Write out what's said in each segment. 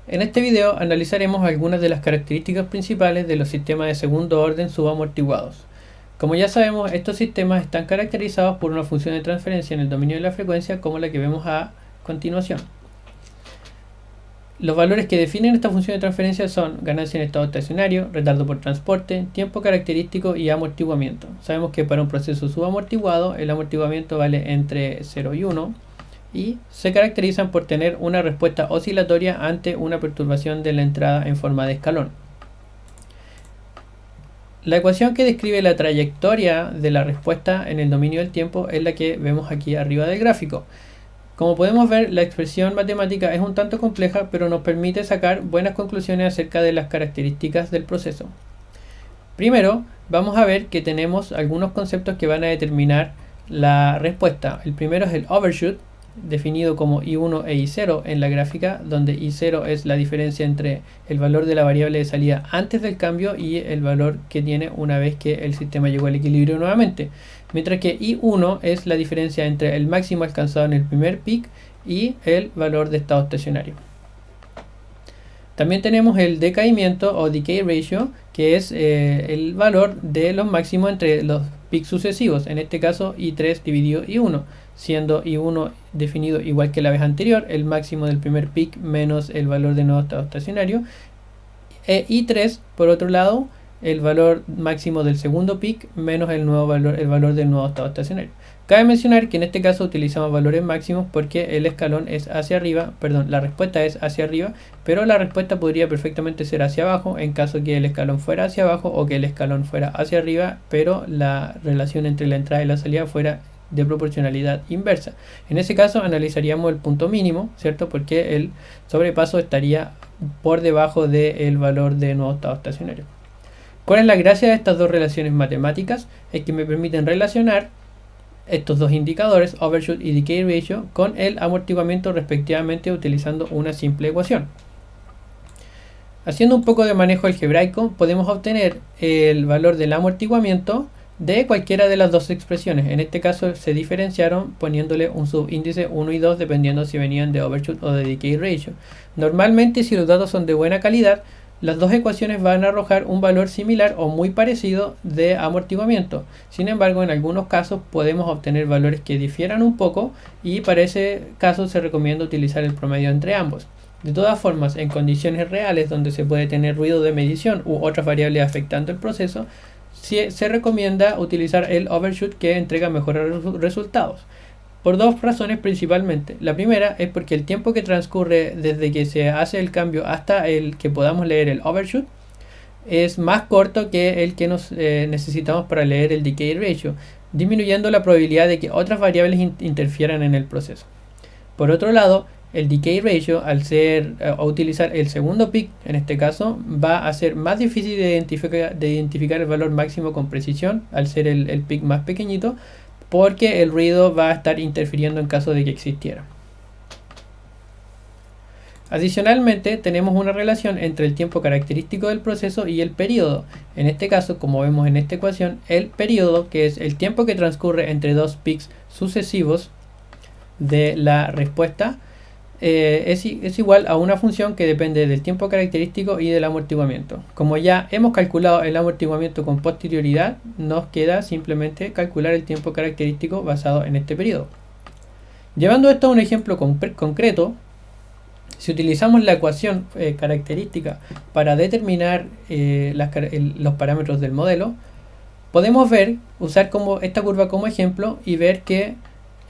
En este video analizaremos algunas de las características principales de los sistemas de segundo orden subamortiguados. Como ya sabemos, estos sistemas están caracterizados por una función de transferencia en el dominio de la frecuencia como la que vemos a continuación. Los valores que definen esta función de transferencia son ganancia en estado estacionario, retardo por transporte, tiempo característico y amortiguamiento. Sabemos que para un proceso subamortiguado el amortiguamiento vale entre 0 y 1 y se caracterizan por tener una respuesta oscilatoria ante una perturbación de la entrada en forma de escalón. La ecuación que describe la trayectoria de la respuesta en el dominio del tiempo es la que vemos aquí arriba del gráfico. Como podemos ver, la expresión matemática es un tanto compleja, pero nos permite sacar buenas conclusiones acerca de las características del proceso. Primero, vamos a ver que tenemos algunos conceptos que van a determinar la respuesta. El primero es el overshoot, definido como I1 e I0 en la gráfica, donde I0 es la diferencia entre el valor de la variable de salida antes del cambio y el valor que tiene una vez que el sistema llegó al equilibrio nuevamente, mientras que I1 es la diferencia entre el máximo alcanzado en el primer peak y el valor de estado estacionario. También tenemos el decaimiento o decay ratio, que es el valor de los máximos entre los peaks sucesivos, en este caso I3 dividido I1, siendo I1 definido igual que la vez anterior, el máximo del primer peak menos el valor de nuevo estado estacionario, e I3 por otro lado el valor máximo del segundo peak menos el valor del nuevo estado estacionario. Cabe mencionar que en este caso utilizamos valores máximos porque el escalón es hacia arriba, la respuesta es hacia arriba, pero la respuesta podría perfectamente ser hacia abajo en caso que el escalón fuera hacia abajo o que el escalón fuera hacia arriba, pero la relación entre la entrada y la salida fuera de proporcionalidad inversa. En ese caso analizaríamos el punto mínimo, ¿cierto? Porque el sobrepaso estaría por debajo del valor de nuevo estado estacionario. ¿Cuál es la gracia de estas dos relaciones matemáticas? Es que me permiten relacionar estos dos indicadores, overshoot y decay ratio, con el amortiguamiento respectivamente utilizando una simple ecuación. Haciendo un poco de manejo algebraico, podemos obtener el valor del amortiguamiento de cualquiera de las dos expresiones. En este caso se diferenciaron poniéndole un subíndice 1 y 2 dependiendo si venían de overshoot o de decay ratio. Normalmente, si los datos son de buena calidad, las dos ecuaciones van a arrojar un valor similar o muy parecido de amortiguamiento. Sin embargo, en algunos casos podemos obtener valores que difieran un poco y para ese caso se recomienda utilizar el promedio entre ambos. De todas formas, en condiciones reales donde se puede tener ruido de medición u otras variables afectando el proceso, se recomienda utilizar el overshoot, que entrega mejores resultados. Por dos razones principalmente. La primera es porque el tiempo que transcurre desde que se hace el cambio hasta el que podamos leer el overshoot es más corto que el que necesitamos para leer el decay ratio, disminuyendo la probabilidad de que otras variables interfieran en el proceso. Por otro lado, el decay ratio, al utilizar el segundo peak, en este caso, va a ser más difícil de identificar el valor máximo con precisión, al ser el peak más pequeñito, porque el ruido va a estar interfiriendo en caso de que existiera. Adicionalmente, tenemos una relación entre el tiempo característico del proceso y el periodo. En este caso, como vemos en esta ecuación, el periodo, que es el tiempo que transcurre entre dos peaks sucesivos de la respuesta, es igual a una función que depende del tiempo característico y del amortiguamiento. Como ya hemos calculado el amortiguamiento con posterioridad, nos queda simplemente calcular el tiempo característico basado en este periodo. Llevando esto a un ejemplo concreto, si utilizamos la ecuación característica para determinar los parámetros del modelo, podemos usar esta curva como ejemplo y ver que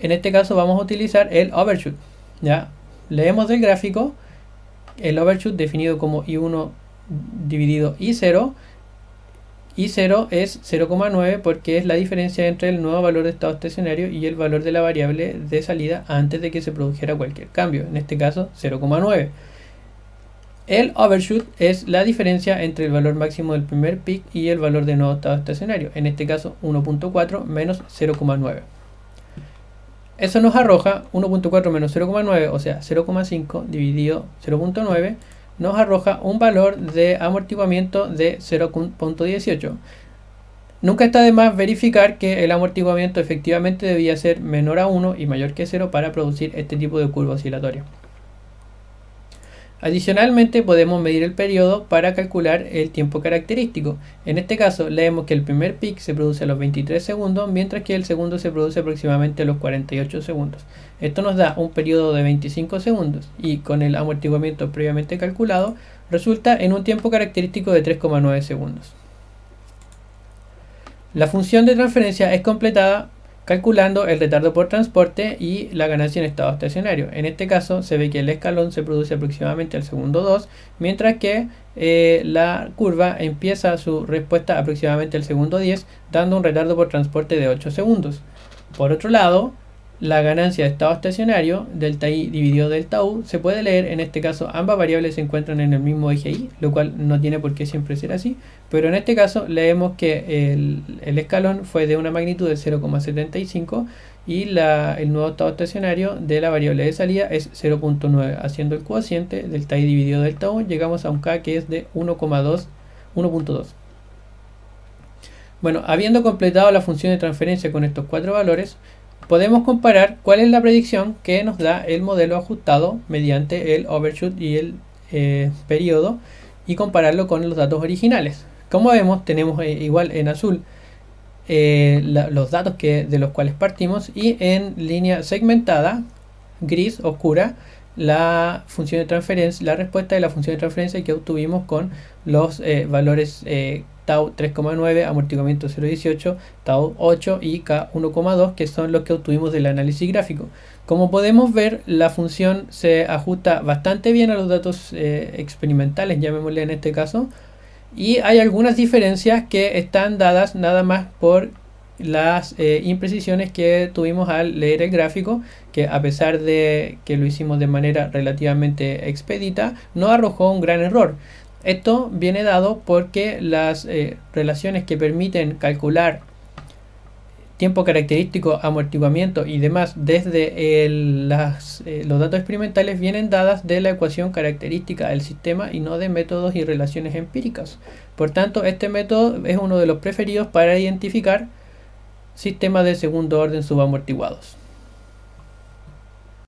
en este caso vamos a utilizar el overshoot. ¿Ya? Leemos del gráfico el overshoot definido como I1 dividido I0. I0 es 0,9 porque es la diferencia entre el nuevo valor de estado estacionario y el valor de la variable de salida antes de que se produjera cualquier cambio, en este caso 0,9. El overshoot es la diferencia entre el valor máximo del primer peak y el valor de nuevo estado estacionario, en este caso 1.4 menos 0,9. Eso nos arroja 1.4 menos 0,9, o sea 0,5 dividido 0.9, nos arroja un valor de amortiguamiento de 0.18. Nunca está de más verificar que el amortiguamiento efectivamente debía ser menor a 1 y mayor que 0 para producir este tipo de curva oscilatoria. Adicionalmente podemos medir el periodo para calcular el tiempo característico. En este caso leemos que el primer peak se produce a los 23 segundos, mientras que el segundo se produce aproximadamente a los 48 segundos. Esto nos da un periodo de 25 segundos y con el amortiguamiento previamente calculado resulta en un tiempo característico de 3,9 segundos. La función de transferencia es completada calculando el retardo por transporte y la ganancia en estado estacionario. En este caso se ve que el escalón se produce aproximadamente al segundo 2, mientras que la curva empieza su respuesta aproximadamente al segundo 10, dando un retardo por transporte de 8 segundos. Por otro lado, la ganancia de estado estacionario, delta I dividido delta U, se puede leer, en este caso ambas variables se encuentran en el mismo eje Y, lo cual no tiene por qué siempre ser así, pero en este caso leemos que el escalón fue de una magnitud de 0,75 y el nuevo estado estacionario de la variable de salida es 0,9, haciendo el cociente delta I dividido delta U, llegamos a un K que es de 1,2. Bueno, habiendo completado la función de transferencia con estos cuatro valores, podemos comparar cuál es la predicción que nos da el modelo ajustado mediante el overshoot y el periodo y compararlo con los datos originales. Como vemos, tenemos igual en azul los datos de los cuales partimos y en línea segmentada, gris oscura, la función de transferencia, la respuesta de la función de transferencia que obtuvimos con los valores tau 3,9, amortiguamiento 0,18, tau 8 y K 1,2, que son los que obtuvimos del análisis gráfico. Como podemos ver, la función se ajusta bastante bien a los datos experimentales, llamémosle en este caso, y hay algunas diferencias que están dadas nada más por las imprecisiones que tuvimos al leer el gráfico, que a pesar de que lo hicimos de manera relativamente expedita, no arrojó un gran error. Esto viene dado porque las relaciones que permiten calcular tiempo característico, amortiguamiento y demás desde los datos experimentales vienen dadas de la ecuación característica del sistema y no de métodos y relaciones empíricas. Por tanto, este método es uno de los preferidos para identificar sistemas de segundo orden subamortiguados.